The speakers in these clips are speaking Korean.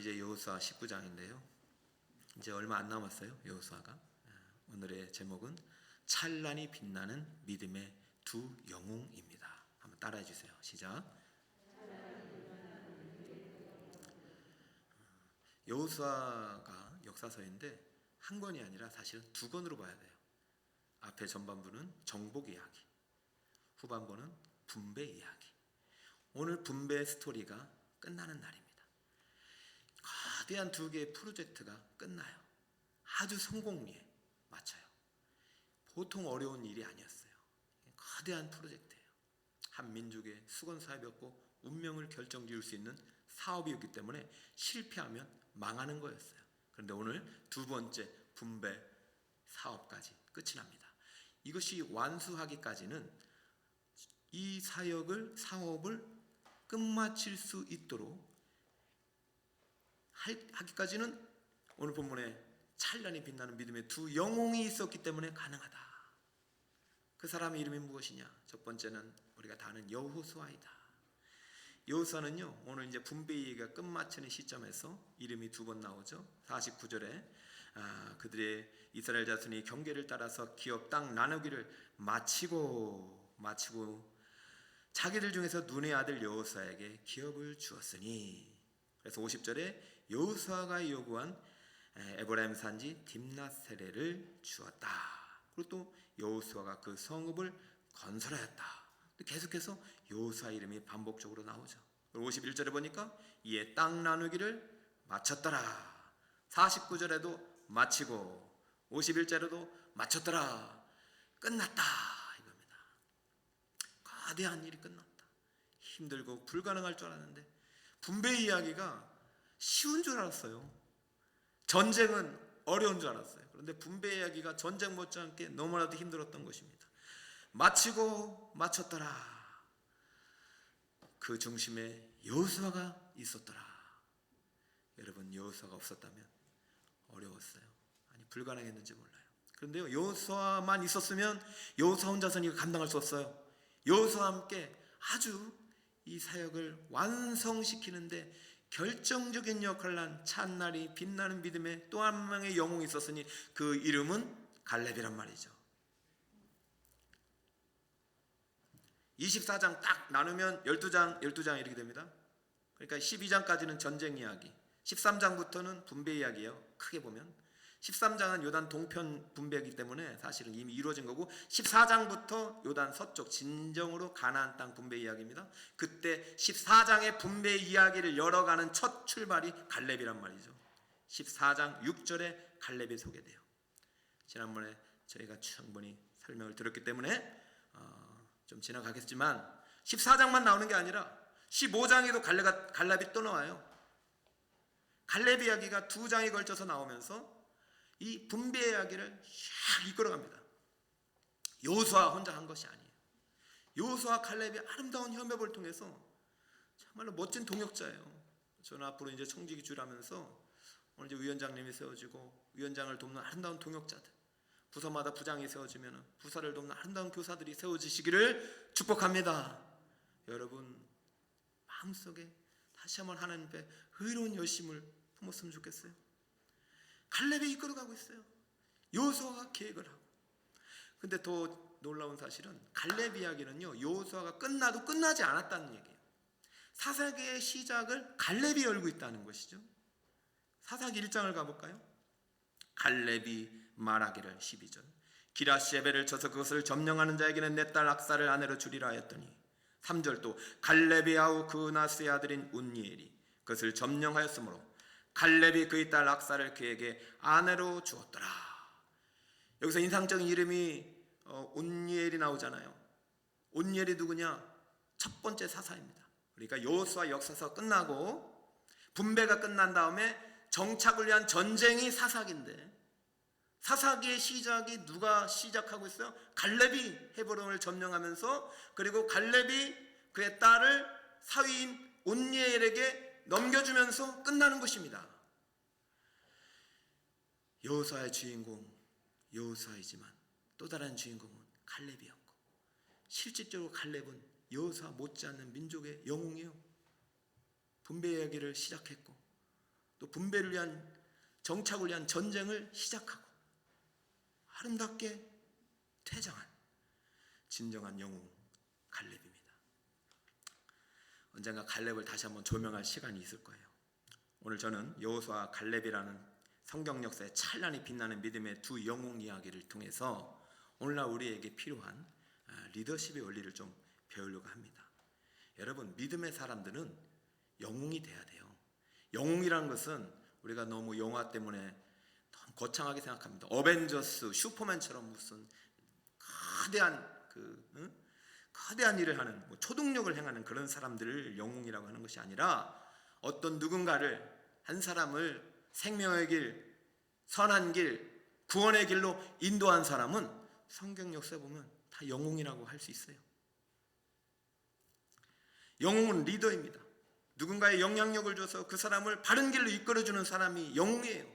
오늘 이제 여호수아 19장인데요. 이제 얼마 안 남았어요. 여호수아가. 오늘의 제목은 찬란히 빛나는 믿음의 두 영웅입니다. 한번 따라해 주세요. 시작. 여호수아가 역사서인데 한 권이 아니라 사실은 두 권으로 봐야 돼요. 앞에 전반부는 정복 이야기, 후반부는 분배 이야기. 오늘 분배 스토리가 끝나는 날입니다. 거대한 두 개의 프로젝트가 끝나요. 아주 성공리에 맞춰요. 보통 어려운 일이 아니었어요. 거대한 프로젝트예요. 한 민족의 수건사업이었고 운명을 결정지을 수 있는 사업이었기 때문에 실패하면 망하는 거였어요. 그런데 오늘 두 번째 분배 사업까지 끝이 납니다. 이것이 완수하기까지는 이 사업을 끝마칠 수 있도록 하기까지는 오늘 본문에 찬란히 빛나는 믿음의 두 영웅이 있었기 때문에 가능하다. 그 사람의 이름이 무엇이냐? 첫 번째는 우리가 다 아는 여호수아이다. 여호수아는요, 오늘 이제 분배 얘기가 끝마치는 시점에서 이름이 두 번 나오죠. 49절에 그들의 이스라엘 자손이 경계를 따라서 기업 땅 나누기를 마치고 자기들 중에서 눈의 아들 여호수아에게 기업을 주었으니. 그래서 50절에 여호수아가 요구한 에브라임 산지 딥낫세레를 주었다. 그리고 또 여호수아가 그 성읍을 건설하였다. 계속해서 여호수아 이름이 반복적으로 나오죠. 51절에 보니까 이에 땅 나누기를 마쳤더라. 49절에도 마치고 51절에도 마쳤더라. 끝났다 이겁니다. 거대한 일이 끝났다. 힘들고 불가능할 줄 알았는데 분배 이야기가 쉬운 줄 알았어요. 전쟁은 어려운 줄 알았어요. 그런데 분배 이야기가 전쟁 못지않게 너무나도 힘들었던 것입니다. 마치고 마쳤더라. 그 중심에 여호수아가 있었더라. 여러분, 여호수아가 없었다면 어려웠어요. 아니, 불가능했는지 몰라요. 그런데요, 여호수아만 있었으면 여호수아 혼자서는 이거 감당할 수 없어요. 여호수아와 함께 아주 이 사역을 완성시키는데 결정적인 역할을 한 찬란히 빛나는 믿음의 또 한 명의 영웅이 있었으니 그 이름은 갈렙이란 말이죠. 24장 딱 나누면 12장 이렇게 됩니다. 그러니까 12장까지는 전쟁 이야기, 13장부터는 분배 이야기예요. 크게 보면 13장은 요단 동편 분배이기 때문에 사실은 이미 이루어진 거고, 14장부터 요단 서쪽 진정으로 가나안 땅 분배 이야기입니다. 그때 14장의 분배 이야기를 열어가는 첫 출발이 갈렙이란 말이죠. 14장 6절에 갈렙이 소개돼요. 지난번에 저희가 충분히 설명을 들었기 때문에 좀 지나가겠지만 14장만 나오는 게 아니라 15장에도 갈렙이 또 나와요. 갈렙 이야기가 두 장에 걸쳐서 나오면서 이 분배 이야기를 샥 이끌어갑니다. 여호수아 혼자 한 것이 아니에요. 여호수아 갈렙의 아름다운 협업을 통해서 정말로 멋진 동역자예요. 저는 앞으로 이제 청지기 주라면서 오늘 이제 위원장님이 세워지고 위원장을 돕는 아름다운 동역자들, 부서마다 부장이 세워지면 부서를 돕는 아름다운 교사들이 세워지시기를 축복합니다. 여러분 마음속에 다시 한번 하나님의 의로운 열심을 품었으면 좋겠어요. 갈렙이 이끌어가고 있어요. 여호수아가 계획을 하고. 근데 더 놀라운 사실은 갈렙 이야기는요, 여호수아가 끝나도 끝나지 않았다는 얘기예요. 사사기의 시작을 갈렙이 열고 있다는 것이죠. 사사기 1장을 가볼까요? 갈렙이 말하기를 12절 기라시에벨을 쳐서 그것을 점령하는 자에게는 내 딸 악사를 아내로 주리라 하였더니 3절 또 갈렙이 아우 그나스의 아들인 운니엘이 그것을 점령하였으므로 갈렙이 그의 딸 악사를 그에게 아내로 주었더라. 여기서 인상적인 이름이 온니엘이 나오잖아요. 온니엘이 누구냐? 첫 번째 사사입니다. 그러니까 여호수아 역사서 끝나고 분배가 끝난 다음에 정착을 위한 전쟁이 사사기인데, 사사기의 시작이 누가 시작하고 있어요? 갈렙이 헤브론을 점령하면서, 그리고 갈렙이 그의 딸을 사위인 온니엘에게 넘겨주면서 끝나는 것입니다. 여호수아의 주인공 여호수아이지만 또 다른 주인공은 갈렙이었고, 실질적으로 갈렙은 여호수아 못지않는 민족의 영웅이에요. 분배 이야기를 시작했고 또 분배를 위한 정착을 위한 전쟁을 시작하고 아름답게 퇴장한 진정한 영웅 갈렙입니다. 언젠가 갈렙을 다시 한번 조명할 시간이 있을 거예요. 오늘 저는 여호수아와 갈렙이라는 성경 역사에 찬란히 빛나는 믿음의 두 영웅 이야기를 통해서 오늘날 우리에게 필요한 리더십의 원리를 좀 배우려고 합니다. 여러분, 믿음의 사람들은 영웅이 돼야 돼요. 영웅이라는 것은 우리가 너무 영화 때문에 너무 거창하게 생각합니다. 어벤져스, 슈퍼맨처럼 무슨 거대한 일을 하는 초동력을 행하는 그런 사람들을 영웅이라고 하는 것이 아니라 어떤 누군가를, 한 사람을 생명의 길, 선한 길, 구원의 길로 인도한 사람은 성경 역사에 보면 다 영웅이라고 할 수 있어요. 영웅은 리더입니다. 누군가의 영향력을 줘서 그 사람을 바른 길로 이끌어주는 사람이 영웅이에요.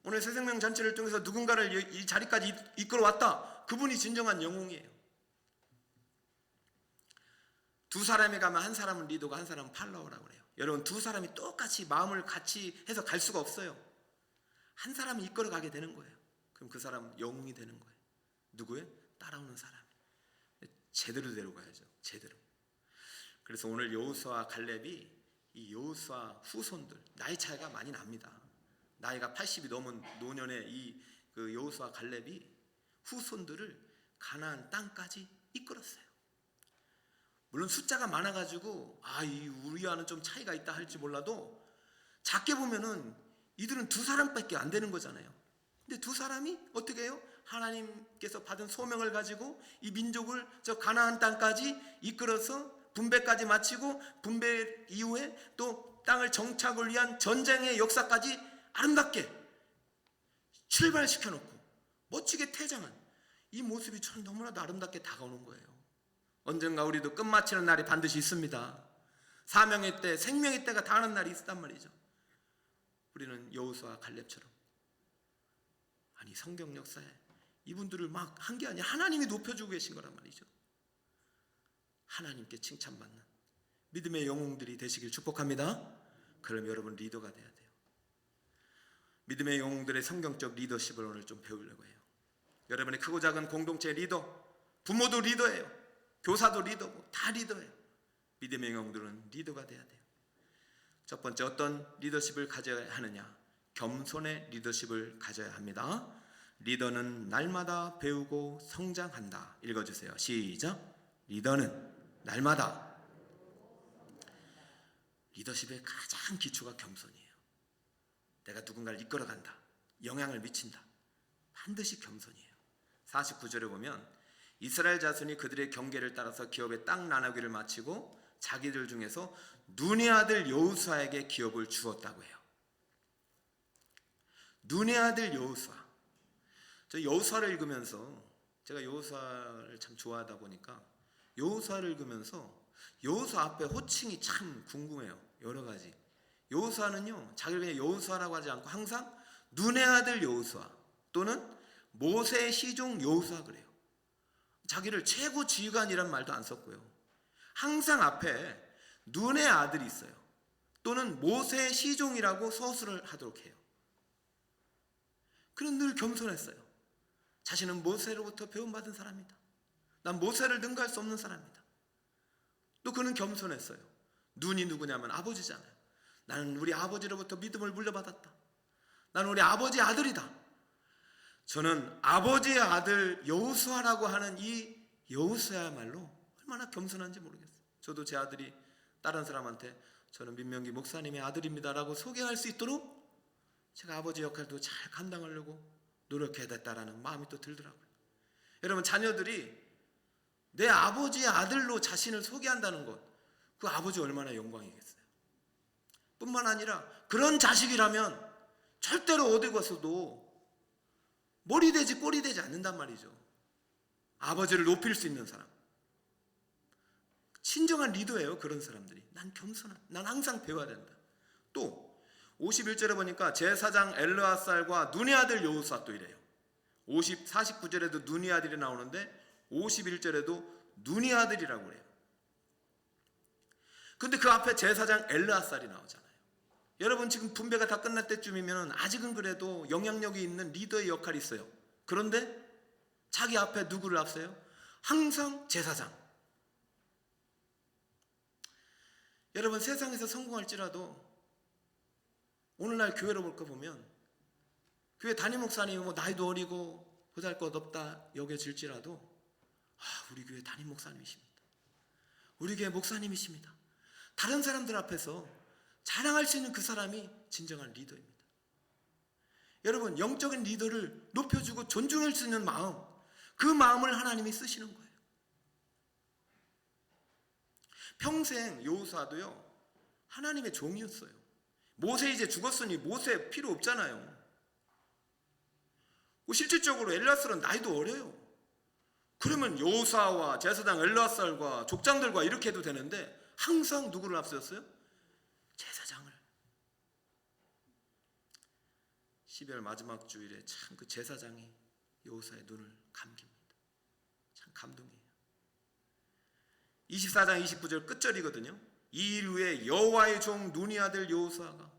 오늘 새생명 잔치를 통해서 누군가를 이 자리까지 이끌어왔다. 그분이 진정한 영웅이에요. 두 사람이 가면 한 사람은 리더고 한 사람은 팔로워라고 그래요. 여러분, 두 사람이 똑같이 마음을 같이 해서 갈 수가 없어요. 한 사람이 이끌어가게 되는 거예요. 그럼 그 사람은 영웅이 되는 거예요. 누구예요? 따라오는 사람. 제대로 데려가야죠. 제대로. 그래서 오늘 여호수아와 갈렙이 이 여호수아 후손들, 나이 차이가 많이 납니다. 나이가 80이 넘은 노년의 이 여호수아 갈렙이 후손들을 가나안 땅까지 이끌었어요. 물론 숫자가 많아가지고 우리와는 좀 차이가 있다 할지 몰라도 작게 보면은 이들은 두 사람밖에 안 되는 거잖아요. 근데 두 사람이 어떻게 해요? 하나님께서 받은 소명을 가지고 이 민족을 저 가나안 땅까지 이끌어서 분배까지 마치고 분배 이후에 또 땅을 정착을 위한 전쟁의 역사까지 아름답게 출발시켜 놓고 멋지게 퇴장한 이 모습이 참 너무나도 아름답게 다가오는 거예요. 언젠가 우리도 끝마치는 날이 반드시 있습니다. 사명의 때, 생명의 때가 다하는 날이 있단 말이죠. 우리는 여호수아와 갈렙처럼 성경 역사에 이분들을 막 한 게 아니라 하나님이 높여주고 계신 거란 말이죠. 하나님께 칭찬받는 믿음의 영웅들이 되시길 축복합니다. 그럼 여러분 리더가 돼야 돼요. 믿음의 영웅들의 성경적 리더십을 오늘 좀 배우려고 해요. 여러분의 크고 작은 공동체 리더, 부모도 리더예요. 교사도 리더고 다 리더예요. 믿음의 영웅들은 리더가 돼야 돼요. 첫 번째, 어떤 리더십을 가져야 하느냐? 겸손의 리더십을 가져야 합니다. 리더는 날마다 배우고 성장한다. 읽어주세요. 시작. 리더는 날마다. 리더십의 가장 기초가 겸손이에요. 내가 누군가를 이끌어간다, 영향을 미친다, 반드시 겸손이에요. 49절에 보면 이스라엘 자손이 그들의 경계를 따라서 기업의 땅 나누기를 마치고 자기들 중에서 눈의 아들 여호수아에게 기업을 주었다고 해요. 눈의 아들 여호수아. 저 여호수아를 읽으면서, 제가 여호수아를 참 좋아하다 보니까 여호수아를 읽으면서 여호수아 앞에 호칭이 참 궁금해요. 여러 가지. 여호수아는요, 자기를 그냥 여호수아라고 하지 않고 항상 눈의 아들 여호수아 또는 모세의 시종 여호수아 그래요. 자기를 최고 지휘관이란 말도 안 썼고요. 항상 앞에 눈의 아들이 있어요. 또는 모세의 시종이라고 서술을 하도록 해요. 그는 늘 겸손했어요. 자신은 모세로부터 배움받은 사람이다. 난 모세를 능가할 수 없는 사람이다. 또 그는 겸손했어요. 눈이 누구냐면 아버지잖아요. 나는 우리 아버지로부터 믿음을 물려받았다. 나는 우리 아버지의 아들이다. 저는 아버지의 아들 여호수아라고 하는 이 여호수아야말로 얼마나 겸손한지 모르겠어요. 저도 제 아들이 다른 사람한테 저는 민명기 목사님의 아들입니다라고 소개할 수 있도록 제가 아버지 역할도 잘 감당하려고 노력해야 됐다라는 마음이 또 들더라고요. 여러분, 자녀들이 내 아버지의 아들로 자신을 소개한다는 것, 그 아버지 얼마나 영광이겠어요. 뿐만 아니라 그런 자식이라면 절대로 어디 가서도 머리 되지 꼴이 되지 않는단 말이죠. 아버지를 높일 수 있는 사람, 진정한 리더예요. 그런 사람들이. 난 겸손한, 난 항상 배워야 된다. 또 51절에 보니까 제사장 엘르아살과 눈의 아들 여호수아 또 이래요. 49절에도 눈의 아들이 나오는데 51절에도 눈의 아들이라고 그래요. 근데 그 앞에 제사장 엘르아살이 나오잖아요. 여러분 지금 분배가 다 끝날 때쯤이면 아직은 그래도 영향력이 있는 리더의 역할이 있어요. 그런데 자기 앞에 누구를 앞세요? 항상 제사장. 여러분 세상에서 성공할지라도 오늘날 교회로 볼 거 보면 교회 담임 목사님이 뭐 나이도 어리고 보잘것없다 여겨질지라도 우리 교회 담임 목사님이십니다. 우리 교회 목사님이십니다. 다른 사람들 앞에서 자랑할 수 있는 그 사람이 진정한 리더입니다. 여러분 영적인 리더를 높여주고 존중할 수 있는 마음, 그 마음을 하나님이 쓰시는 거예요. 평생 여호수아도요 하나님의 종이었어요. 모세 이제 죽었으니 모세 필요 없잖아요. 실질적으로 엘르아살은 나이도 어려요. 그러면 여호수아와 제사장 엘르아살과 족장들과 이렇게 해도 되는데 항상 누구를 앞세웠어요? 제사장을. 12월 마지막 주일에 참 그 제사장이 여호수아의 눈을 감깁니다. 참 감동이에요. 24장 29절 끝절이거든요. 이 일 후에 여호와의 종 눈의 아들 여호수아가,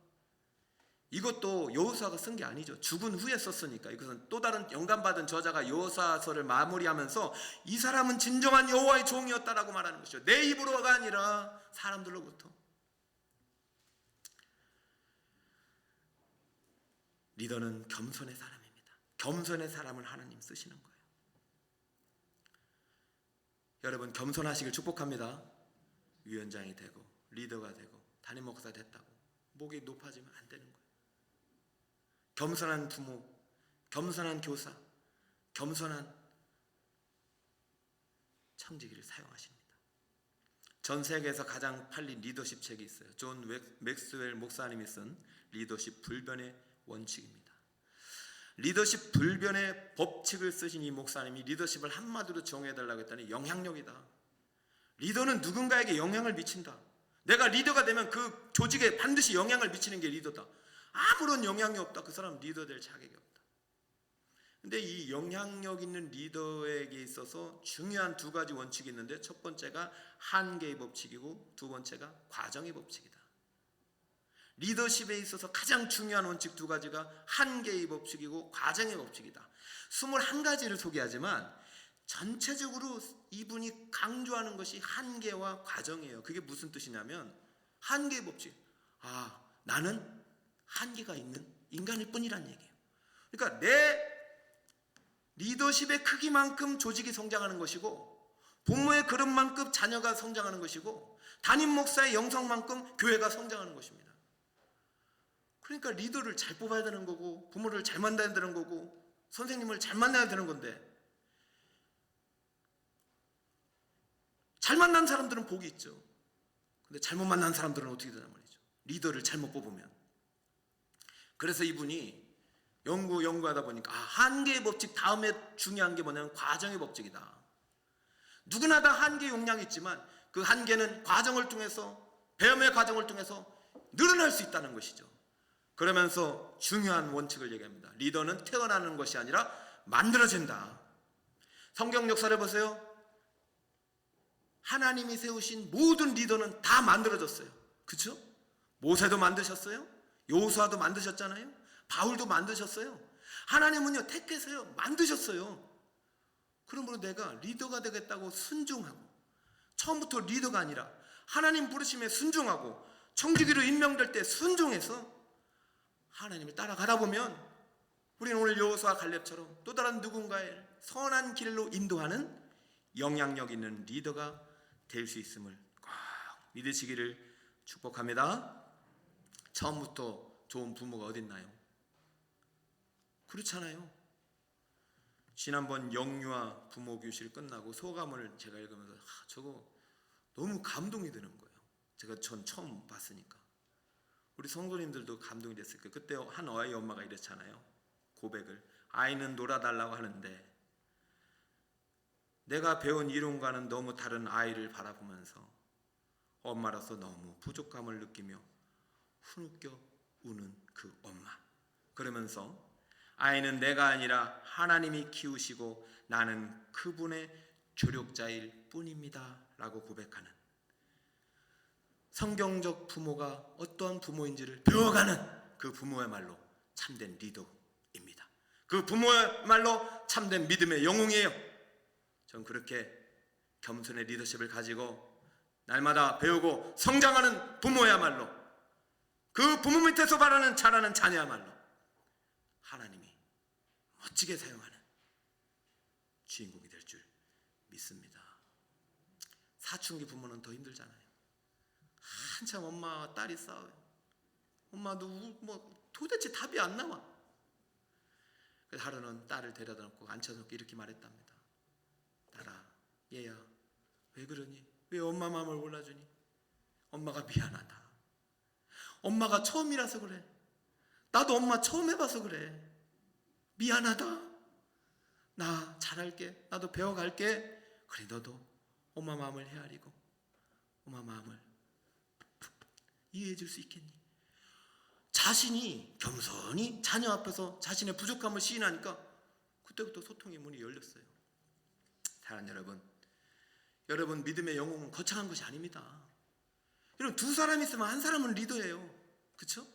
이것도 여호수아가 쓴 게 아니죠. 죽은 후에 썼으니까. 이것은 또 다른 영감받은 저자가 여호수아서를 마무리하면서 이 사람은 진정한 여호와의 종이었다라고 말하는 것이죠. 내 입으로가 아니라 사람들로부터. 리더는 겸손의 사람입니다. 겸손의 사람을 하나님 쓰시는 거예요. 여러분 겸손하시길 축복합니다. 위원장이 되고 리더가 되고 담임 목사 됐다고 목이 높아지면 안 되는 거예요. 겸손한 부모, 겸손한 교사, 겸손한 청지기를 사용하십니다. 전 세계에서 가장 팔린 리더십 책이 있어요. 존 맥스웰 목사님이 쓴 리더십 불변의 원칙입니다. 리더십 불변의 법칙을 쓰신 이 목사님이 리더십을 한마디로 정해달라고 했더니 영향력이다. 리더는 누군가에게 영향을 미친다. 내가 리더가 되면 그 조직에 반드시 영향을 미치는 게 리더다. 아무런 영향이 없다. 그 사람 리더 될 자격이 없다. 근데 이 영향력 있는 리더에게 있어서 중요한 두 가지 원칙이 있는데 첫 번째가 한계의 법칙이고 두 번째가 과정의 법칙이다. 리더십에 있어서 가장 중요한 원칙 두 가지가 한계의 법칙이고 과정의 법칙이다. 21가지를 소개하지만 전체적으로 이분이 강조하는 것이 한계와 과정이에요. 그게 무슨 뜻이냐면 한계의 법칙. 나는 한계가 있는 인간일 뿐이란 얘기예요. 그러니까 내 리더십의 크기만큼 조직이 성장하는 것이고 부모의 그릇만큼 자녀가 성장하는 것이고 담임 목사의 영성만큼 교회가 성장하는 것입니다. 그러니까 리더를 잘 뽑아야 되는 거고 부모를 잘 만나야 되는 거고 선생님을 잘 만나야 되는 건데 잘 만난 사람들은 복이 있죠. 근데 잘못 만난 사람들은 어떻게 되단 말이죠. 리더를 잘못 뽑으면. 그래서 이분이 연구하다 보니까 한계의 법칙 다음에 중요한 게 뭐냐면 과정의 법칙이다. 누구나 다 한계 용량이 있지만 그 한계는 과정을 통해서 배움의 과정을 통해서 늘어날 수 있다는 것이죠. 그러면서 중요한 원칙을 얘기합니다. 리더는 태어나는 것이 아니라 만들어진다. 성경 역사를 보세요. 하나님이 세우신 모든 리더는 다 만들어졌어요. 그렇죠? 모세도 만드셨어요. 여호수아도 만드셨잖아요. 바울도 만드셨어요. 하나님은요 택해서요 만드셨어요. 그러므로 내가 리더가 되겠다고 순종하고 처음부터 리더가 아니라 하나님 부르심에 순종하고 청지기로 임명될 때 순종해서 하나님을 따라가다 보면 우리는 오늘 여호수아 갈렙처럼 또 다른 누군가의 선한 길로 인도하는 영향력 있는 리더가 될 수 있음을 꼭 믿으시기를 축복합니다. 처음부터 좋은 부모가 어딨나요? 그렇잖아요. 지난번 영유아 부모 교실 끝나고 소감을 제가 읽으면서 저거 너무 감동이 드는 거예요. 전 처음 봤으니까. 우리 성도님들도 감동이 됐을 거예요. 그때 한 아이 엄마가 이랬잖아요. 고백을. 아이는 놀아달라고 하는데 내가 배운 이론과는 너무 다른 아이를 바라보면서 엄마로서 너무 부족함을 느끼며 흐느껴 우는 그 엄마. 그러면서 아이는 내가 아니라 하나님이 키우시고 나는 그분의 조력자일 뿐입니다 라고 고백하는 성경적 부모가 어떠한 부모인지를 배워가는 그 부모야말로 참된 리더입니다. 그 부모야말로 참된 믿음의 영웅이에요. 전 그렇게 겸손의 리더십을 가지고 날마다 배우고 성장하는 부모야말로, 그 부모 밑에서 자라는 자녀야말로 하나님이 멋지게 사용하는 주인공이 될 줄 믿습니다. 사춘기 부모는 더 힘들잖아요. 한참 엄마와 딸이 싸워요. 엄마도 도대체 답이 안 나와. 그래서 하루는 딸을 데려다 놓고 앉혀놓고 이렇게 말했답니다. 딸아, 얘야, 왜 그러니? 왜 엄마 마음을 몰라주니? 엄마가 미안하다. 엄마가 처음이라서 그래. 나도 엄마 처음 해봐서 그래. 미안하다. 나 잘할게. 나도 배워갈게. 그래, 너도 엄마 마음을 헤아리고 엄마 마음을 이해해 줄 수 있겠니? 자신이 겸손히 자녀 앞에서 자신의 부족함을 시인하니까 그때부터 소통의 문이 열렸어요. 사랑하는 여러분 믿음의 영웅은 거창한 것이 아닙니다. 여러분, 두 사람이 있으면 한 사람은 리더예요. 그렇죠?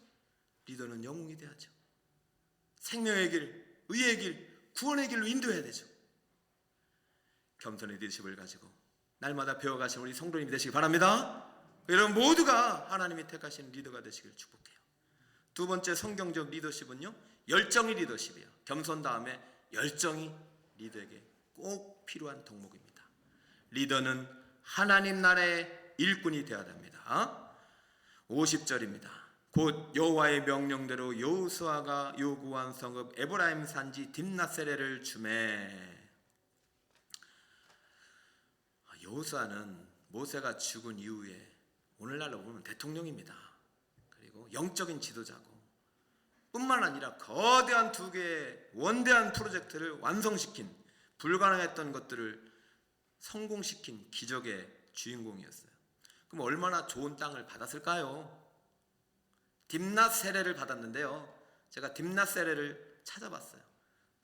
리더는 영웅이 돼야죠. 생명의 길, 의의 길, 구원의 길로 인도해야 되죠. 겸손의 리더십을 가지고 날마다 배워가시는 우리 성도님이 되시기 바랍니다. 여러분 모두가 하나님이 택하신 리더가 되시길 축복해요. 두 번째 성경적 리더십은요, 열정이 리더십이에요. 겸손 다음에 열정이 리더에게 꼭 필요한 덕목입니다. 리더는 하나님 나라의 일꾼이 되어야 됩니다. 50절입니다. 곧 여호와의 명령대로 여호수아가 요구한 성읍 에브라임 산지 딥낫세레를 주매. 여호수아는 모세가 죽은 이후에 오늘날로 보면 대통령입니다. 그리고 영적인 지도자고, 뿐만 아니라 거대한 두 개의 원대한 프로젝트를 완성시킨, 불가능했던 것들을 성공시킨 기적의 주인공이었어요. 그럼 얼마나 좋은 땅을 받았을까요? 딥낫세레를 받았는데요, 제가 딥낫세레를 찾아봤어요.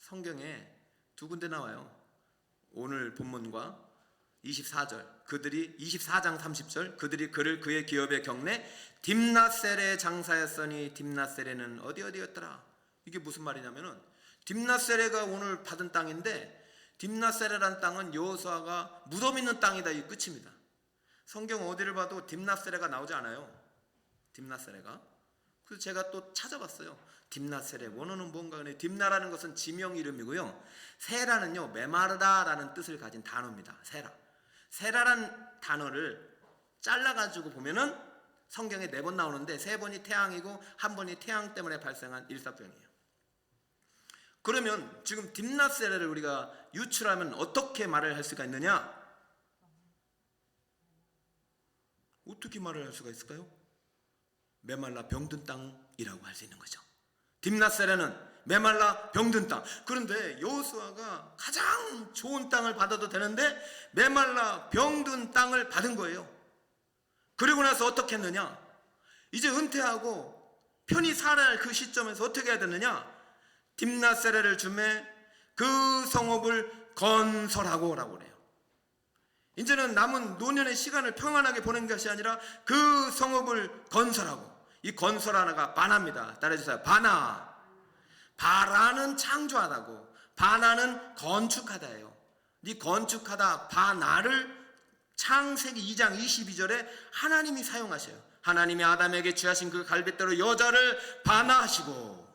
성경에 두 군데 나와요. 오늘 본문과 24절, 그들이 24장 30절, 그들이 그를 그의 기업에 경내 딥낫세레 장사였으니 딥낫세레는 어디였더라. 이게 무슨 말이냐면은, 딥낫세레가 오늘 받은 땅인데, 딥낫세레란 땅은 여호수아가 무덤 있는 땅이다, 이 끝입니다. 성경 어디를 봐도 딥낫세레가 나오지 않아요. 딥낫세레가. 그래서 제가 또 찾아봤어요. 딥낫세레 원어는 뭔가. 근데 딥나라는 것은 지명 이름이고요, 세라는요 메마르다라는 뜻을 가진 단어입니다. 세라란 단어를 잘라가지고 보면은 성경에 4번 나오는데 3번이 태양이고 1번이 태양 때문에 발생한 일사병이에요. 그러면 지금 딥낫세레를 우리가 유출하면 어떻게 말을 할 수가 있느냐? 어떻게 말을 할 수가 있을까요? 메말라 병든 땅이라고 할 수 있는 거죠. 딥낫세레는 메말라 병든 땅. 그런데 여호수아가 가장 좋은 땅을 받아도 되는데 메말라 병든 땅을 받은 거예요. 그리고 나서 어떻게 했느냐? 이제 은퇴하고 편히 살아야 할 그 시점에서 어떻게 해야 되느냐? 딥낫세레를 주매 그 성읍을 건설하고 라고 그래요. 이제는 남은 노년의 시간을 평안하게 보낸 것이 아니라 그 성읍을 건설하고, 이 건설 하나가 바나입니다. 따라해주세요. 바나. 바라는 창조하다고, 바나는 건축하다예요. 이 건축하다 바나를 창세기 2장 22절에 하나님이 사용하셔요. 하나님이 아담에게 취하신 그 갈빗대로 여자를 바나하시고,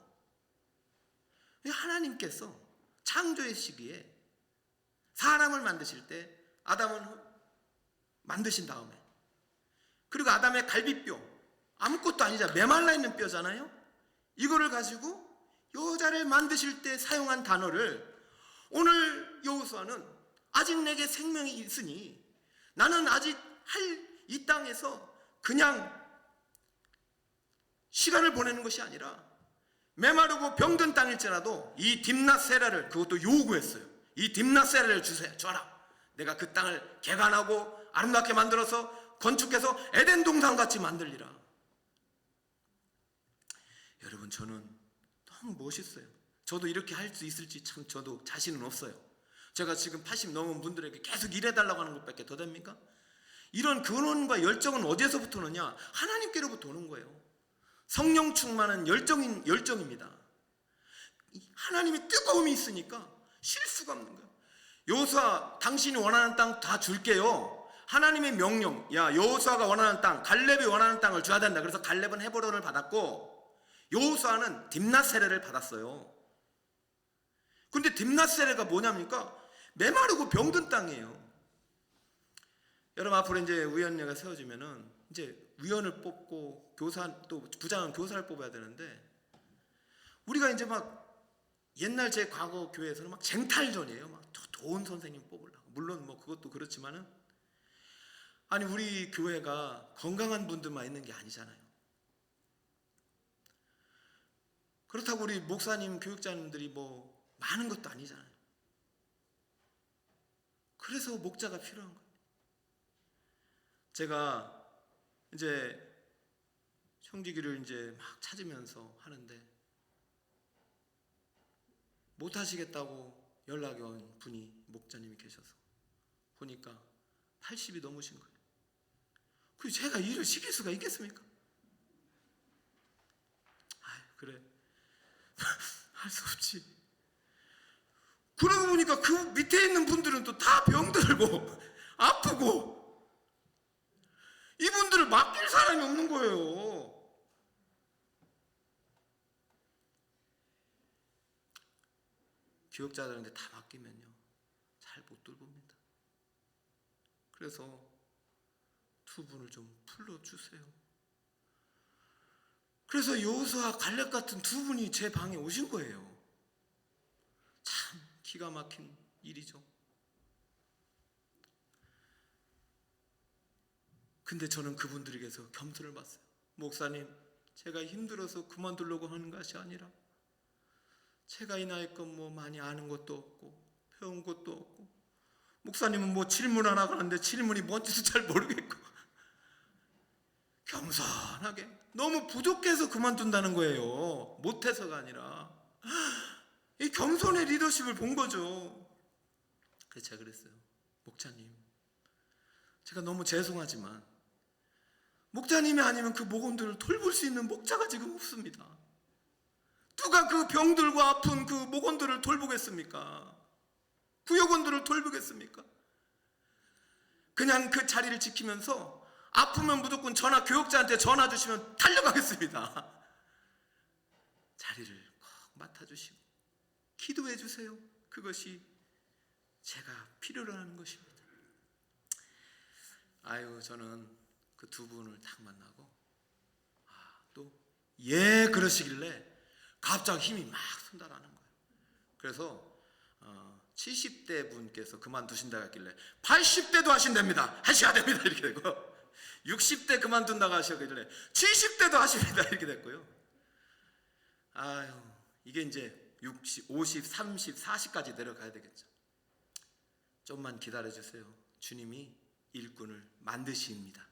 하나님께서 창조의 시기에 사람을 만드실 때 아담을 만드신 다음에, 그리고 아담의 갈빗뼈, 아무것도 아니자 메말라 있는 뼈잖아요. 이거를 가지고 여자를 만드실 때 사용한 단어를 오늘 여호수아는 아직 내게 생명이 있으니 나는 아직 이 땅에서 그냥 시간을 보내는 것이 아니라 메마르고 병든 땅일지라도 이 딥낫세레를, 그것도 요구했어요. 이 딥낫세레를 줘라. 내가 그 땅을 개간하고 아름답게 만들어서 건축해서 에덴 동산 같이 만들리라. 여러분, 저는 너무 멋있어요. 저도 이렇게 할 수 있을지 참 저도 자신은 없어요. 제가 지금 80 넘은 분들에게 계속 일해달라고 하는 것밖에 더 됩니까? 이런 근원과 열정은 어디에서부터 오느냐? 하나님께로부터 오는 거예요. 성령 충만은 열정입니다. 하나님의 뜨거움이 있으니까 실수가 없는 거예요. 여호수아, 당신이 원하는 땅 다 줄게요. 하나님의 명령, 야 여호수아가 원하는 땅, 갈렙이 원하는 땅을 줘야 된다. 그래서 갈렙은 헤브론을 받았고 여호수아는 딥낫세레를 받았어요. 근데 딥낫세레가 뭐냐니까 메마르고 병든 땅이에요. 여러분, 앞으로 이제 위원회가 세워지면은 이제 위원을 뽑고 교사, 또 부장은 교사를 뽑아야 되는데, 우리가 이제 막 옛날 제 과거 교회에서는 막 쟁탈전이에요. 막 좋은 선생님 뽑으려고. 물론 뭐 그것도 그렇지만은, 아니 우리 교회가 건강한 분들만 있는 게 아니잖아요. 그렇다고 우리 목사님, 교육자님들이 뭐 많은 것도 아니잖아요. 그래서 목자가 필요한 거예요. 제가 이제 청지기를 이제 막 찾으면서 하는데, 못 하시겠다고 연락이 온 분이, 목자님이 계셔서 보니까 80이 넘으신 거예요. 그 제가 일을 시킬 수가 있겠습니까? 그래 할 수 없지. 그러고 보니까 그 밑에 있는 분들은 또 다 병들고 아프고, 이분들을 맡길 사람이 없는 거예요. 교육자들한테 다 맡기면요 잘 못 돌봅니다. 그래서 두 분을 좀 불러주세요. 그래서 여호수아, 갈렙 같은 두 분이 제 방에 오신 거예요. 참 기가 막힌 일이죠. 근데 저는 그분들에게서 겸손을 받았어요. 목사님, 제가 힘들어서 그만두려고 하는 것이 아니라, 제가 이 나이껏 뭐 많이 아는 것도 없고 배운 것도 없고, 목사님은 뭐 질문 하나 가는데 질문이 뭔지도 잘 모르겠고, 겸손하게, 너무 부족해서 그만둔다는 거예요. 못해서가 아니라 이 겸손의 리더십을 본 거죠. 그래서 제가 그랬어요. 목자님, 제가 너무 죄송하지만 목자님이 아니면 그 목원들을 돌볼 수 있는 목자가 지금 없습니다. 누가 그 병들고 아픈 그 목원들을 돌보겠습니까? 구역원들을 돌보겠습니까? 그냥 그 자리를 지키면서 아프면 무조건 교육자한테 전화 주시면 달려가겠습니다. 자리를 꼭 맡아주시고 기도해 주세요. 그것이 제가 필요로 하는 것입니다. 저는 그 두 분을 딱 만나고, 또 그러시길래 갑자기 힘이 막 솟아나는 거예요. 그래서 70대 분께서 그만두신다고 했길래 80대도 하신답니다. 하셔야 됩니다. 이렇게 되고, 60대 그만둔다고 하셨길래 70대도 하십니다. 이렇게 됐고요. 이게 이제 60, 50, 30, 40까지 내려가야 되겠죠. 좀만 기다려주세요. 주님이 일꾼을 만드십니다.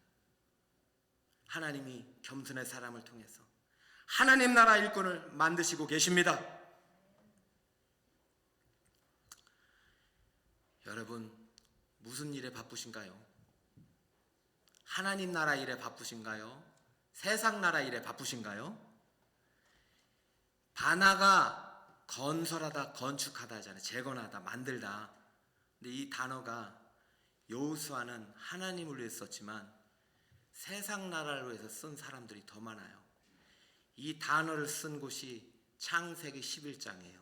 하나님이 겸손의 사람을 통해서 하나님 나라 일꾼을 만드시고 계십니다. 여러분, 무슨 일에 바쁘신가요? 하나님 나라 일에 바쁘신가요? 세상 나라 일에 바쁘신가요? 바나가 건설하다, 건축하다 하잖아요. 재건하다, 만들다. 근데 이 단어가 여호수아는 하나님을 위해 썼지만 세상 나라를 위해서 쓴 사람들이 더 많아요. 이 단어를 쓴 곳이 창세기 11장이에요.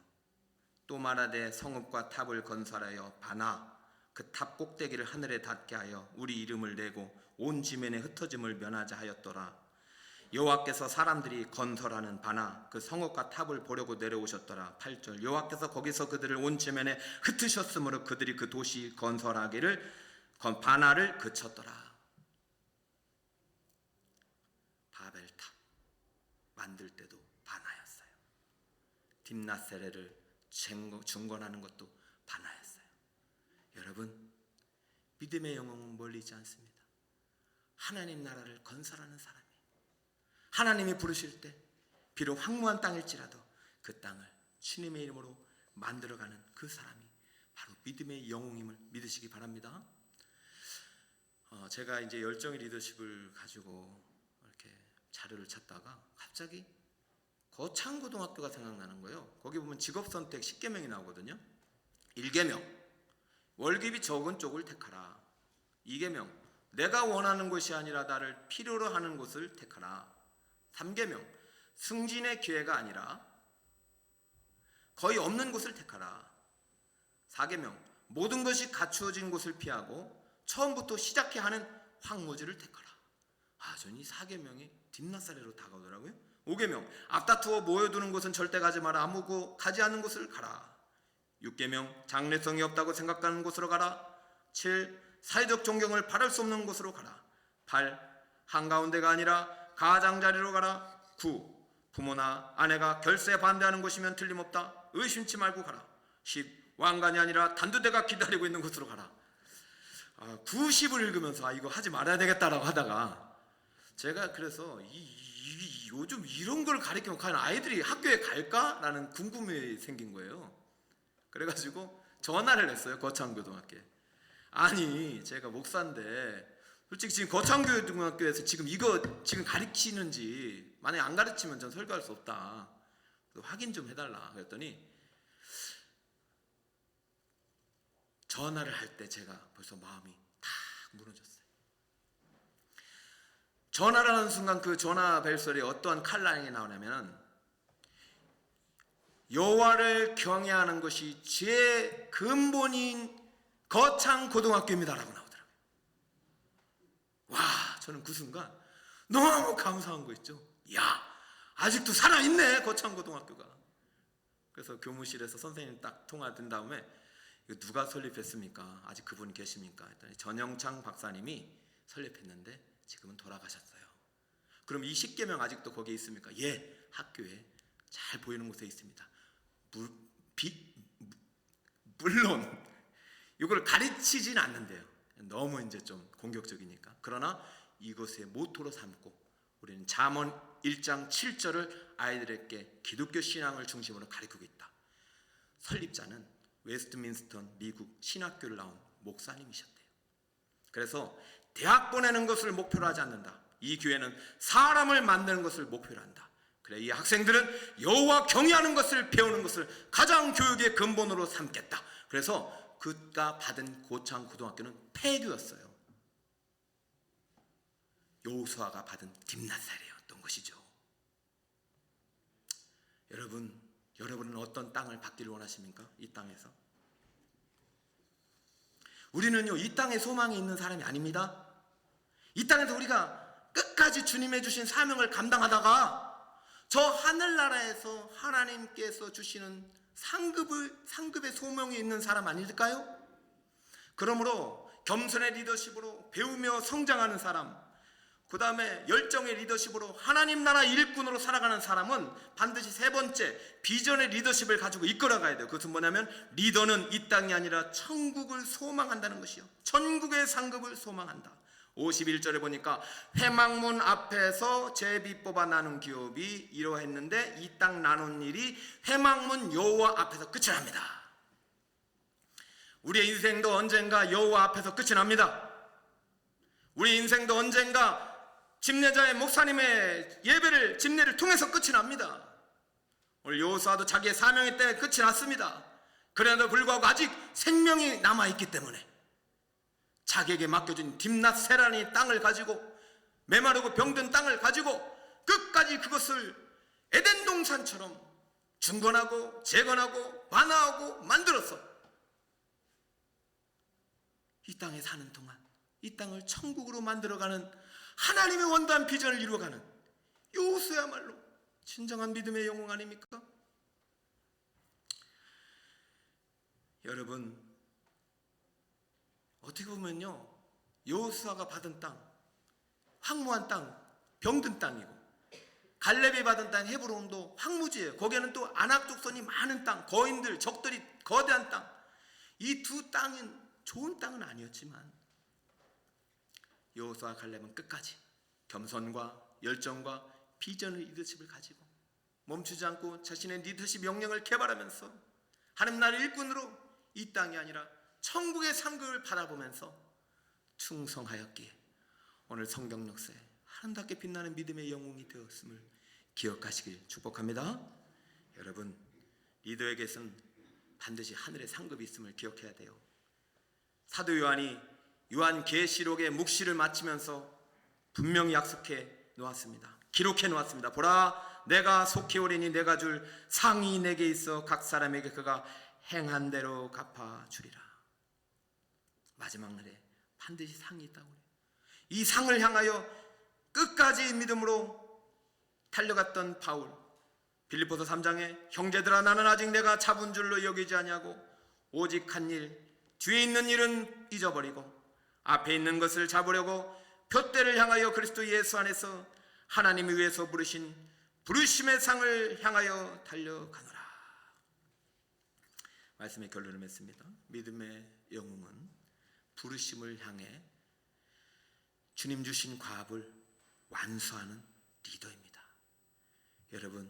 또 말하되 성읍과 탑을 건설하여 바나 그 탑 꼭대기를 하늘에 닿게 하여 우리 이름을 내고 온 지면에 흩어짐을 면하자 하였더라. 여호와께서 사람들이 건설하는 바나 그 성읍과 탑을 보려고 내려오셨더라. 8절, 여호와께서 거기서 그들을 온 지면에 흩으셨으므로 그들이 그 도시 건설하기를 바나를 그쳤더라. 바벨탑 만들 때도 바나였어요. 딥낫세레를 중건하는 것도 바나였어요. 여러분, 믿음의 영웅은 멀리 있지 않습니다. 하나님 나라를 건설하는 사람이에요. 하나님이 부르실 때 비록 황무한 땅일지라도 그 땅을 주님의 이름으로 만들어가는 그 사람이 바로 믿음의 영웅임을 믿으시기 바랍니다. 제가 이제 열정의 리더십을 가지고 이렇게 자료를 찾다가 갑자기 거창고등학교가 생각나는 거예요. 거기 보면 직업선택 10계명이 나오거든요. 1계명, 월급이 적은 쪽을 택하라. 2계명, 내가 원하는 것이 아니라 나를 필요로 하는 곳을 택하라. 3계명, 승진의 기회가 아니라 거의 없는 곳을 택하라. 4계명, 모든 것이 갖추어진 곳을 피하고 처음부터 시작해야 하는 황무지를 택하라. 저는 이 4계명이 뒷낯살이로 다가오더라고요. 5계명, 앞다투어 모여두는 곳은 절대 가지 마라. 아무고 가지 않는 곳을 가라. 6계명, 장래성이 없다고 생각하는 곳으로 가라. 7, 사회적 존경을 바랄 수 없는 곳으로 가라. 8, 한가운데가 아니라 가장자리로 가라. 9, 부모나 아내가 결세에 반대하는 곳이면 틀림없다. 의심치 말고 가라. 10, 왕관이 아니라 단두대가 기다리고 있는 곳으로 가라. 90을 읽으면서 이거 하지 말아야 되겠다라고 하다가 제가 그래서 요즘 이런 걸 가르치면 과연 아이들이 학교에 갈까라는 궁금이 생긴 거예요. 그래가지고 전화를 했어요. 거창고등학교에. 아니 제가 목사인데 솔직히 지금 거창고등학교에서 지금 이거 지금 가르치는지 만약에 안 가르치면 전 설교할 수 없다. 확인 좀 해달라. 그랬더니 전화를 할 때 제가 벌써 마음이 탁 무너졌어요. 전화를 하는 순간 그 전화 벨소리에 어떠한 칼날이 나오냐면 여호와를 경외하는 것이 제 근본인 거창고등학교입니다라고 나오더라고요. 와, 저는 그 순간 너무 감사한 거 있죠. 야, 아직도 살아있네 거창고등학교가. 그래서 교무실에서 선생님 딱 통화된 다음에 이거 누가 설립했습니까? 아직 그분이 계십니까? 했더니 전영창 박사님이 설립했는데 지금은 돌아가셨어요. 그럼 이 10계명 아직도 거기에 있습니까? 예, 학교에 잘 보이는 곳에 있습니다. 물론 이걸 가르치진 않는데요. 너무 이제 좀 공격적이니까. 그러나 이것의 모토로 삼고 우리는 잠언 1장 7절을 아이들에게 기독교 신앙을 중심으로 가르치고 있다. 설립자는 웨스트민스터 미국 신학교를 나온 목사님이셨대요. 그래서 대학 보내는 것을 목표로 하지 않는다. 이 교회는 사람을 만드는 것을 목표로 한다. 그래, 이 학생들은 여호와 경외하는 것을 배우는 것을 가장 교육의 근본으로 삼겠다. 그래서 그가 받은 고창고등학교는 폐교였어요. 여호수아가 받은 딥낫살이었던 것이죠. 여러분은 어떤 땅을 받기를 원하십니까? 이 땅에서. 우리는요, 이 땅에 소망이 있는 사람이 아닙니다. 이 땅에서 우리가 끝까지 주님의 주신 사명을 감당하다가 저 하늘나라에서 하나님께서 주시는 상급의 소명이 있는 사람 아닐까요? 그러므로 겸손의 리더십으로 배우며 성장하는 사람, 그 다음에 열정의 리더십으로 하나님 나라 일꾼으로 살아가는 사람은 반드시 세 번째 비전의 리더십을 가지고 이끌어가야 돼요. 그것은 뭐냐면 리더는 이 땅이 아니라 천국을 소망한다는 것이요. 천국의 상급을 소망한다. 51절에 보니까 회막문 앞에서 제비 뽑아 나눈 기업이 이러했는데 이 땅 나눈 일이 회막문 여호와 앞에서 끝이 납니다. 우리의 인생도 언젠가 여호와 앞에서 끝이 납니다. 우리 인생도 언젠가 집례자의 목사님의 집례를 통해서 끝이 납니다. 오늘 여호수아도 자기의 사명의 때에 끝이 났습니다. 그래도 불구하고 아직 생명이 남아있기 때문에 자기에게 맡겨진 딥낫세라니 땅을 가지고 메마르고 병든 땅을 가지고 끝까지 그것을 에덴 동산처럼 중건하고 재건하고 완화하고 만들어서 이 땅에 사는 동안 이 땅을 천국으로 만들어가는 하나님의 원대한 비전을 이루어가는 여호수아야말로 진정한 믿음의 영웅 아닙니까? 여러분, 어떻게 보면요, 여호수아가 받은 땅, 황무한 땅, 병든 땅이고 갈렙이 받은 땅 헤브론도 황무지예요. 거기에는 또 아낙 족속이 많은 땅, 거인들, 적들이 거대한 땅. 이 두 땅은 좋은 땅은 아니었지만 여호수아 갈렙은 끝까지 겸손과 열정과 비전의 리더십을 가지고 멈추지 않고 자신의 리더십 역량을 개발하면서 하나님 나라의 일꾼으로 이 땅이 아니라 천국의 상급을 바라보면서 충성하였기에 오늘 성경 역사에 아름답게 빛나는 믿음의 영웅이 되었음을 기억하시길 축복합니다. 여러분, 리더에게선 반드시 하늘의 상급이 있음을 기억해야 돼요. 사도 요한이 요한계시록의 묵시를 마치면서 분명히 약속해 놓았습니다. 기록해 놓았습니다. 보라, 내가 속히 오리니 내가 줄 상이 내게 있어 각 사람에게 그가 행한 대로 갚아주리라. 마지막 날에 반드시 상이 있다고 해요. 이 상을 향하여 끝까지 믿음으로 달려갔던 바울, 빌립보서 3장에 형제들아 나는 아직 내가 잡은 줄로 여기지 아니하고 오직 한 일, 뒤에 있는 일은 잊어버리고 앞에 있는 것을 잡으려고 표대를 향하여 그리스도 예수 안에서 하나님이 위해서 부르신 부르심의 상을 향하여 달려가노라. 말씀의 결론을 맺습니다. 믿음의 영웅은 부르심을 향해 주님 주신 과업을 완수하는 리더입니다. 여러분,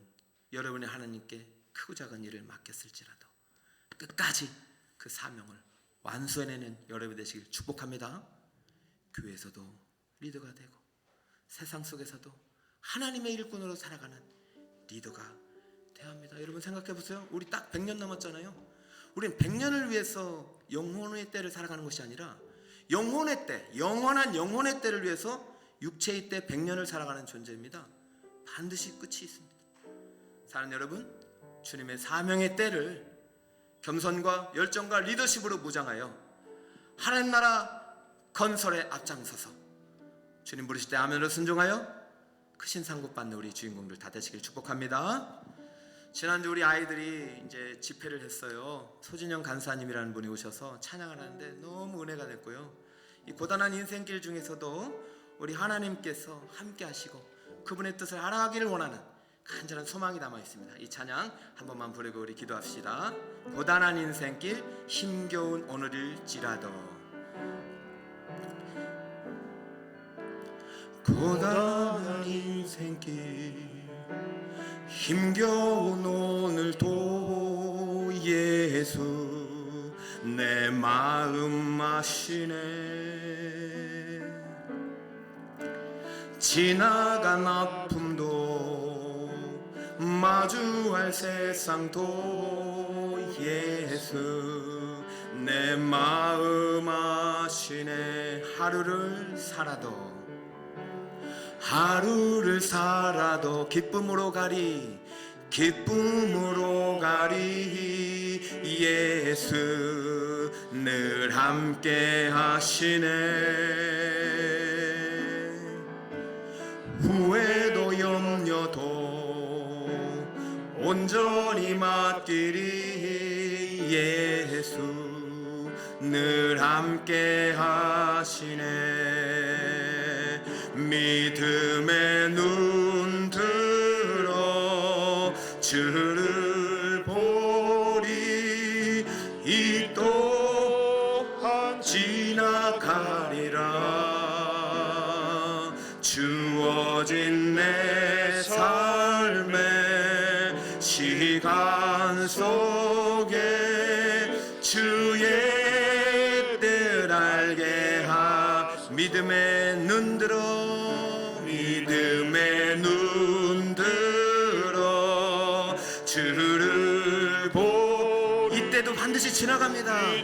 여러분의 하나님께 크고 작은 일을 맡겼을지라도 끝까지 그 사명을 완수해내는 여러분 되시길 축복합니다. 교회에서도 리더가 되고 세상 속에서도 하나님의 일꾼으로 살아가는 리더가 되어야 합니다. 여러분 생각해 보세요. 우리 딱 100년 남았잖아요. 우리는 100년을 위해서 영혼의 때를 살아가는 것이 아니라 영혼의 때, 영원한 영혼의 때를 위해서 육체의 때 100년을 살아가는 존재입니다. 반드시 끝이 있습니다. 사랑하는 여러분, 주님의 사명의 때를 겸손과 열정과 리더십으로 무장하여 하나님 나라 건설에 앞장서서 주님 부르실 때 아멘으로 순종하여 크신 상급 받는 우리 주인공들 다 되시길 축복합니다. 지난주 우리 아이들이 이제 집회를 했어요. 소진영 간사님이라는 분이 오셔서 찬양을 하는데 너무 은혜가 됐고요. 이 고단한 인생길 중에서도 우리 하나님께서 함께 하시고 그분의 뜻을 알아가기를 원하는 간절한 소망이 담아 있습니다. 이 찬양 한 번만 부르고 우리 기도합시다. 고단한 인생길 힘겨운 오늘일지라도, 고단한 인생길 힘겨운 오늘도 예수 내 마음 아시네. 지나간 아픔도 마주할 세상도 예수 내 마음 아시네. 하루를 살아도 기쁨으로 가리 예수 늘 함께 하시네. 후회도 염려도 온전히 맡기리 예수 늘 함께 하시네. 믿음의 눈 들어 주를 보리 이 또한 지나가리라. 주어진 내 삶의 시간 속에 주의 뜻 알게 믿음의 눈 들어 주를 보. 이때도 반드시 지나갑니다.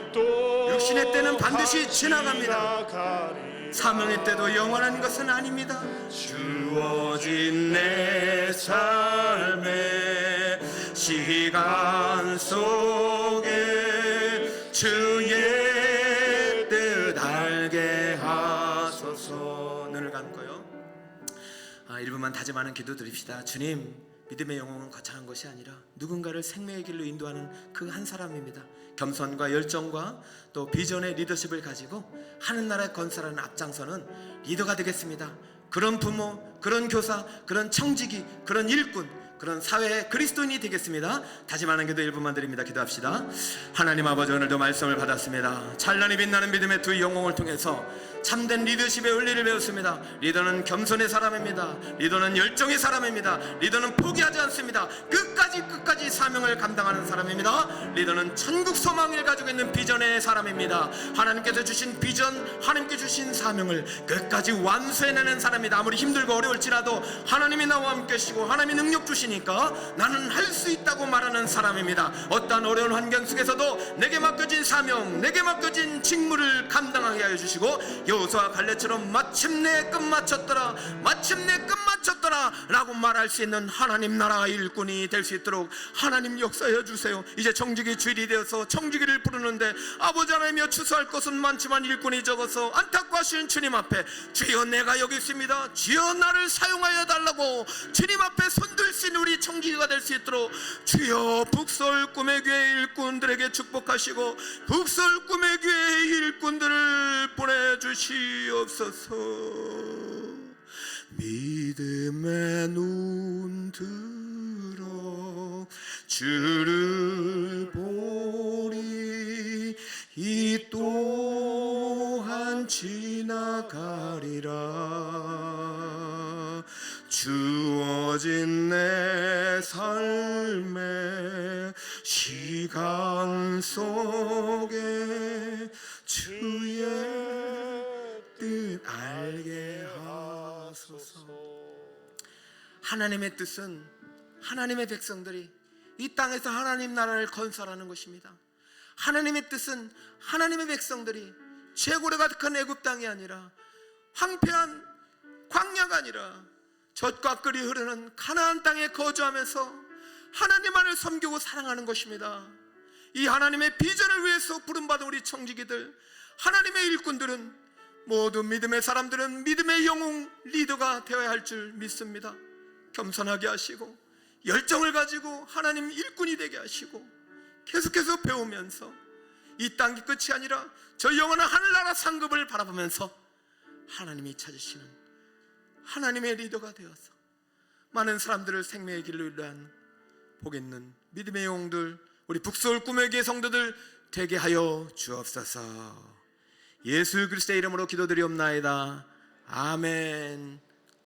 육신의 때는 반드시 지나갑니다. 사명의 때도 영원한 것은 아닙니다. 주어진 내 삶의 시간 속에 주의 뜻 알게 하소서. 눈을 감고요. 1분만 다짐하는 기도 드립시다. 주님, 믿음의 영웅은 거창한 것이 아니라 누군가를 생명의 길로 인도하는 그 한 사람입니다. 겸손과 열정과 또 비전의 리더십을 가지고 하늘나라의 건설하는 앞장서는 리더가 되겠습니다. 그런 부모, 그런 교사, 그런 청지기, 그런 일꾼, 그런 사회의 그리스도인이 되겠습니다. 다짐하는 기도 1분만 드립니다. 기도합시다. 하나님 아버지, 오늘도 말씀을 받았습니다. 찬란히 빛나는 믿음의 두 영웅을 통해서 참된 리더십의 원리를 배웠습니다. 리더는 겸손의 사람입니다. 리더는 열정의 사람입니다. 리더는 포기하지 않습니다. 끝까지 가지 사명을 감당하는 사람입니다. 리더는 천국 소망을 가지고 있는 비전의 사람입니다. 하나님께서 주신 비전, 하나님께 주신 사명을 끝까지 완수해내는 사람입니다. 아무리 힘들고 어려울지라도 하나님이 나와 함께 계시고 하나님이 능력 주시니까 나는 할 수 있다고 말하는 사람입니다. 어떠한 어려운 환경 속에서도 내게 맡겨진 사명, 내게 맡겨진 직무를 감당하게 하여 주시고 여호수아 갈렙처럼 마침내 끝마쳤더라, 마침내 끝마쳤더라 라고 말할 수 있는 하나님 나라 일꾼이 될 수 있도록 하나님 역사해 주세요. 이제 청지기 주일이 되어서 청지기를 부르는데 아버지 하나님이여 추수할 것은 많지만 일꾼이 적어서 안타까우신 주님 앞에 주여 내가 여기 있습니다, 주여 나를 사용하여 달라고 주님 앞에 손들신 우리 청지기가 될 수 있도록 주여 북설 꿈의 교회 일꾼들에게 축복하시고 북설 꿈의 교회 일꾼들을 보내주시옵소서. 믿음의 눈 들어 주를 보리, 이 또한 지나가리라. 주어진 내 삶의 시간 속에 주의 뜻 알게 하소서. 하나님의 뜻은 하나님의 백성들이 이 땅에서 하나님 나라를 건설하는 것입니다. 하나님의 뜻은 하나님의 백성들이 재고래 가득한 애굽 땅이 아니라 황폐한 광야가 아니라 젖과 꿀이 흐르는 가나안 땅에 거주하면서 하나님만을 섬기고 사랑하는 것입니다. 이 하나님의 비전을 위해서 부름받은 우리 청지기들, 하나님의 일꾼들은 모두 믿음의 사람들은 믿음의 영웅 리더가 되어야 할 줄 믿습니다. 겸손하게 하시고 열정을 가지고 하나님 일꾼이 되게 하시고 계속해서 배우면서 이 땅이 끝이 아니라 저 영원한 하늘나라 상급을 바라보면서 하나님이 찾으시는 하나님의 리더가 되어서 많은 사람들을 생명의 길로 인도한 복 있는 믿음의 영웅들, 우리 북서울 꿈의 교회 성도들 되게 하여 주옵소서. 예수 그리스도의 이름으로 기도드리옵나이다. 아멘.